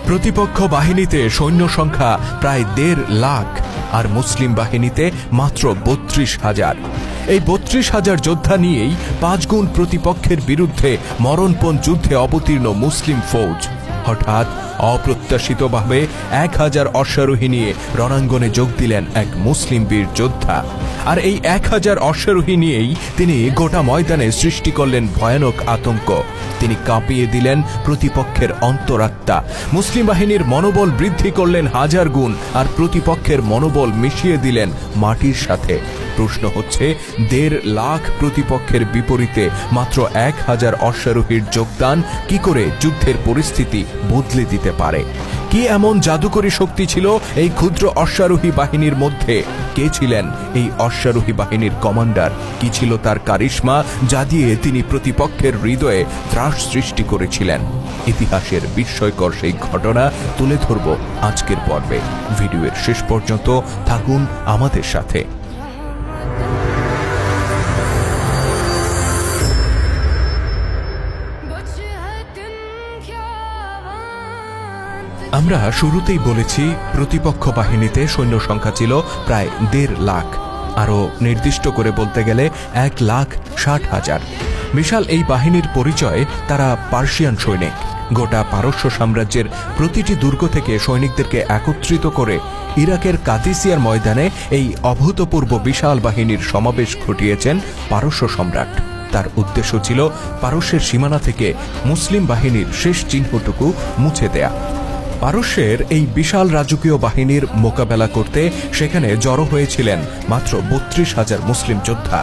প্রতিপক্ষ বাহিনীতে সৈন্য সংখ্যা প্রায় ১.৫ লাখ আর মুসলিম বাহিনীতে মাত্র ৩২,০০০। এই ৩২,০০০ যোদ্ধা নিয়েই ৫ গুণ প্রতিপক্ষের বিরুদ্ধে মরণপণ যুদ্ধে অবতীর্ণ মুসলিম ফৌজ হঠাৎ অপ্রত্যাশিতভাবে ১,০০০ অশ্বারোহী নিয়ে রণাঙ্গনে যোগ দিলেন এক মুসলিম বীর যোদ্ধা। আর এই ১,০০০ অশ্বারোহী নিয়েই তিনি গোটা ময়দানে সৃষ্টি করলেন ভয়ানক আতঙ্ক। তিনি কাঁপিয়ে দিলেন প্রতিপক্ষের অন্তরাত্মা, মুসলিম বাহিনীর মনোবল বৃদ্ধি করলেন ১,০০০ গুণ আর প্রতিপক্ষের মনোবল মিশিয়ে দিলেন মাটির সাথে। প্রশ্ন হচ্ছে, ১.৫ লাখ প্রতিপক্ষের বিপরীতে মাত্র ১,০০০ অশ্বারোহীর যোগদান কি করে যুদ্ধের পরিস্থিতি বদলে দিতে পারে? কি এমন জাদুকরী শক্তি ছিল এই ক্ষুদ্র অশ্বারোহী বাহিনীর মধ্যে? কে ছিলেন এই অশ্বারোহী বাহিনীর কমান্ডার? কি ছিল তার কারিশমা যা দিয়ে তিনি প্রতিপক্ষের হৃদয়ে ত্রাস সৃষ্টি করেছিলেন? ইতিহাসের বিস্ময়কর সেই ঘটনা তুলে ধরব আজকের পর্বে। ভিডিওর শেষ পর্যন্ত থাকুন আমাদের সাথে। আমরা শুরুতেই বলেছি প্রতিপক্ষ বাহিনীতে সৈন্য সংখ্যা ছিল প্রায় ১.৫ লাখ, আরও নির্দিষ্ট করে বলতে গেলে ১,৬০,০০০। বিশাল এই বাহিনীর পরিচয় তারা পার্সিয়ান সৈনিক। গোটা পারস্য সাম্রাজ্যের প্রতিটি দুর্গ থেকে সৈনিকদেরকে একত্রিত করে ইরাকের কাদিসিয়ার ময়দানে এই অভূতপূর্ব বিশাল বাহিনীর সমাবেশ ঘটিয়েছেন পারস্য সম্রাট। তার উদ্দেশ্য ছিল পারস্যের সীমানা থেকে মুসলিম বাহিনীর শেষ চিহ্নটুকু মুছে দেয়া। পারস্যের এই বিশাল রাজকীয় বাহিনীর মোকাবেলা করতে সেখানে জড়ো হয়েছিলেন মাত্র ৩২,০০০ মুসলিম যোদ্ধা।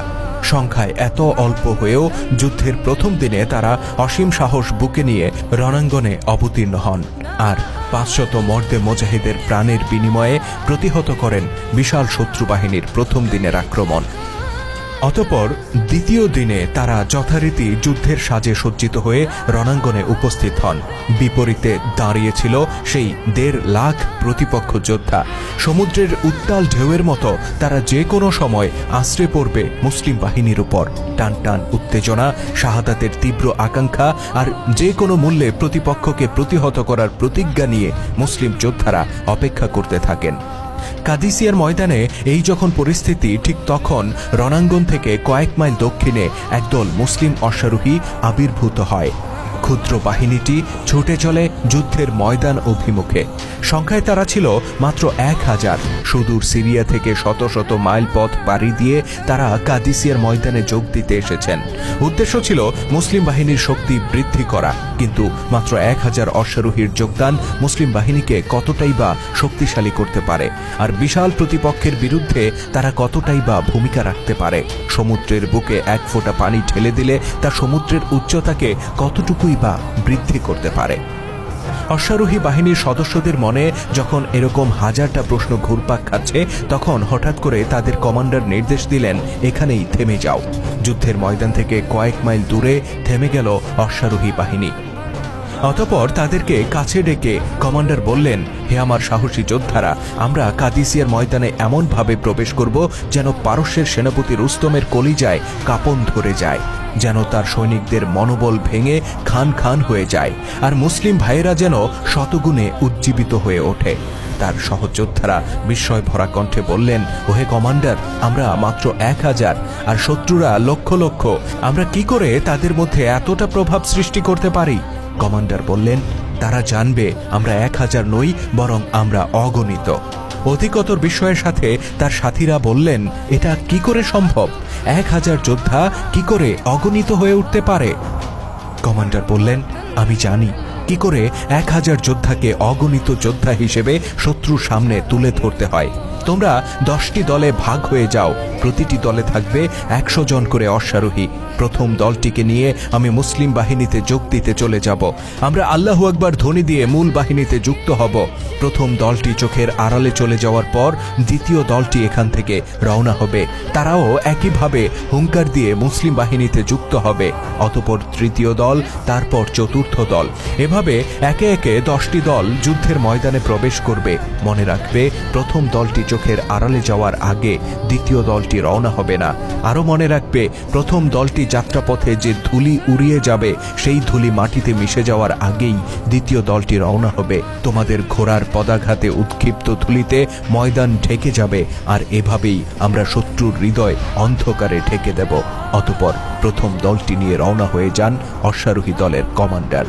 সংখ্যায় এত অল্প হয়েও যুদ্ধের প্রথম দিনে তারা অসীম সাহস বুকে নিয়ে রণাঙ্গনে অবতীর্ণ হন আর ৫০০ মর্দে মুজাহিদের প্রাণের বিনিময়ে প্রতিহত করেন বিশাল শত্রু বাহিনীর প্রথম দিনের আক্রমণ। অতঃপর দ্বিতীয় দিনে তারা যথারীতি যুদ্ধের সাজে সজ্জিত হয়ে রণাঙ্গনে উপস্থিত হন। বিপরীতে দাঁড়িয়েছিল সেই ১.৫ লাখ প্রতিপক্ষ যোদ্ধা। সমুদ্রের উত্তাল ঢেউয়ের মতো তারা যে কোনো সময় আশ্রে পড়বে মুসলিম বাহিনীর উপর। টান টান উত্তেজনা, শাহাদাতের তীব্র আকাঙ্ক্ষা আর যে কোনো মূল্যে প্রতিপক্ষকে প্রতিহত করার প্রতিজ্ঞা নিয়ে মুসলিম যোদ্ধারা অপেক্ষা করতে থাকেন। কাদিসিয়ার ময়দানে এই যখন পরিস্থিতি, ঠিক তখন রণাঙ্গন থেকে কয়েক মাইল দক্ষিণে একদল মুসলিম অশ্বারোহী আবির্ভূত হয়। ক্ষুদ্র বাহিনীটি ছুটে চলে যুদ্ধের ময়দান অভিমুখে। সংখ্যায় তারা ছিল মাত্র ১,০০০। সুদূর সিরিয়া থেকে শত শত মাইল পথ পাড়ি দিয়ে তারা কাদিসিয়ার ময়দানে যোগ দিতে এসেছেন। উদ্দেশ্য ছিল মুসলিম বাহিনীর শক্তি বৃদ্ধি করা। কিন্তু মাত্র ১,০০০ অশ্বারোহীর যোগদান মুসলিম বাহিনীকে কতটাই বা শক্তিশালী করতে পারে, আর বিশাল প্রতিপক্ষের বিরুদ্ধে তারা কতটাই বা ভূমিকা রাখতে পারে? সমুদ্রের বুকে এক ফোঁটা পানি ঢেলে দিলে তা সমুদ্রের উচ্চতাকে কতটুকুই বা বৃদ্ধি করতে পারে? অশ্বারোহী বাহিনীর সদস্যদের মনে যখন এরকম হাজারটা প্রশ্ন ঘুরপাক খাচ্ছে, তখন হঠাৎ করে তাদের কমান্ডার নির্দেশ দিলেন, এখানেই থেমে যাও। যুদ্ধের ময়দান থেকে কয়েক মাইল দূরে থেমে গেল অশ্বারোহী বাহিনী। অতঃপর তাদেরকে কাছে ডেকে কমান্ডার বললেন, হে আমার সাহসী যোদ্ধারা, আমরা কাদিসিয়ার ময়দানে এমনভাবে প্রবেশ করব যেন পারস্যের সেনাপতি রুস্তমের কলিজায় কাঁপন ধরে যায়, যেন তার সৈনিকদের মনোবল ভেঙে খান খান হয়ে যায়, আর মুসলিম ভাইয়েরা যেন শতগুণে উজ্জীবিত হয়ে ওঠে। তার সহযোদ্ধারা বিস্ময় ভরা কণ্ঠে বললেন, ওহে কমান্ডার, আমরা মাত্র ১,০০০ আর শত্রুরা লক্ষ লক্ষ। আমরা কি করে তাদের মধ্যে এতটা প্রভাব সৃষ্টি করতে পারি? কমান্ডার বললেন, তারা জানবে আমরা ১,০০০ নই, বরং আমরা অগণিত। অধিকতর বিস্ময়ের সাথে তার সাথীরা বললেন, এটা কি করে সম্ভব? ১,০০০ যোদ্ধা কি করে অগণিত হয়ে উঠতে পারে? কমান্ডার বললেন, আমি জানি কি করে ১,০০০ যোদ্ধাকে অগণিত যোদ্ধা হিসেবে শত্রুর সামনে তুলে ধরতে হয়। তোমরা ১০টি দলে ভাগ হয়ে যাও, প্রতিটি দলে থাকবে ১০০ জন করে অশ্বারোহী। প্রথম দলটিকে নিয়ে আমি মুসলিম বাহিনীতে যোগ দিতে চলে যাব। আমরা আল্লাহু আকবার ধ্বনি দিয়ে মূল বাহিনীতে যুক্ত হব। প্রথম দলটি চোখের আড়ালে চলে যাওয়ার পর দ্বিতীয় দলটি এখান থেকে রওনা হবে। তারাও একইভাবে হুঙ্কার দিয়ে মুসলিম বাহিনীতে যুক্ত হবে। অতঃপর তৃতীয় দল, তারপর চতুর্থ দল। এভাবে এভাবে একে একে 10টি দল যুদ্ধের ময়দানে প্রবেশ করবে। মনে রাখবে, প্রথম দলটি চোখের আড়ালে যাওয়ার আগে দ্বিতীয় দলটি রওনা হবে না। আরও মনে রাখবে, প্রথম দলটি যাত্রাপথে যে ধুলি উড়িয়ে যাবে সেই ধুলি মাটিতে মিশে যাওয়ার আগেই দ্বিতীয় দলটি রওনা হবে। তোমাদের ঘোড়ার পদাঘাতে উৎক্ষিপ্ত ধুলিতে ময়দান ঢেকে যাবে, আর এভাবেই আমরা শত্রুর হৃদয় অন্ধকারে ঢেকে দেব। অতঃপর প্রথম দলটি নিয়ে রওনা হয়ে যান অশ্বারোহী দলের কমান্ডার।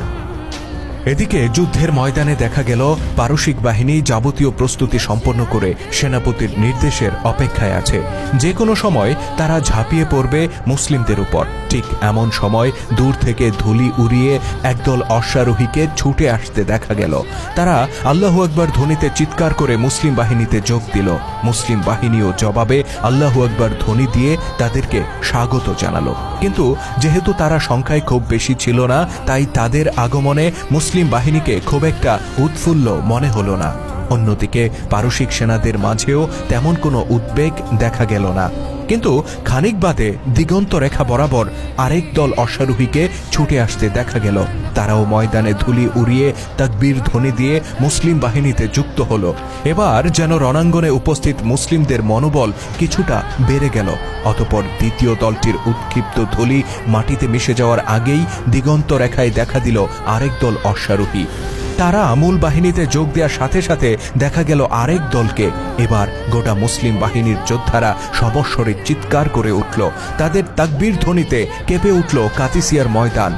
এদিকে যুদ্ধের ময়দানে দেখা গেল পারসিক বাহিনী যাবতীয় প্রস্তুতি সম্পন্ন করে সেনাপতির নির্দেশের অপেক্ষায় আছে। যে কোনো সময় তারা ঝাঁপিয়ে পড়বে মুসলিমদের উপর। ঠিক এমন সময় দূর থেকে ধুলি উড়িয়ে একদল অশ্বারোহীকে ছুটে আসতে দেখা গেল। তারা আল্লাহু আকবার ধ্বনিতে চিৎকার করে মুসলিম বাহিনীতে যোগ দিল। মুসলিম বাহিনীও জবাবে আল্লাহু আকবার ধ্বনি দিয়ে তাদেরকে স্বাগত জানালো। কিন্তু যেহেতু তারা সংখ্যায় খুব বেশি ছিল না, তাই তাদের আগমনে মুসলিম বাহিনীকে খুব একটা উৎফুল্ল মনে হলো না। অন্যদিকে পারসিক সেনাদের মাঝেও তেমন কোনো উদ্বেগ দেখা গেল না। কিন্তু খানিক বাদে দিগন্ত রেখা বরাবর আরেক দল অশ্বারোহীকে ছুটে আসতে দেখা গেল। তারাও ময়দানে ধুলি উড়িয়ে তাকবীর ধ্বনি দিয়ে মুসলিম বাহিনীতে যুক্ত হলো। এবার যেন রণাঙ্গনে উপস্থিত মুসলিমদের মনোবল কিছুটা বেড়ে গেল। অতঃপর দ্বিতীয় দলটির উৎক্ষিপ্ত ধুলি মাটিতে মিশে যাওয়ার আগেই দিগন্ত রেখায় দেখা দিল আরেক দল অশ্বারোহী। তারা মূল বাহিনীতে যোগ দেওয়ার সাথে সাথে দেখা গেল আরেক দলকে। এবার গোটা মুসলিম বাহিনীর যোদ্ধারা সমস্বরে চিৎকার করে উঠল। তাদের তাকবীর ধ্বনিতে কেঁপে উঠল কাদিসিয়ার ময়দান।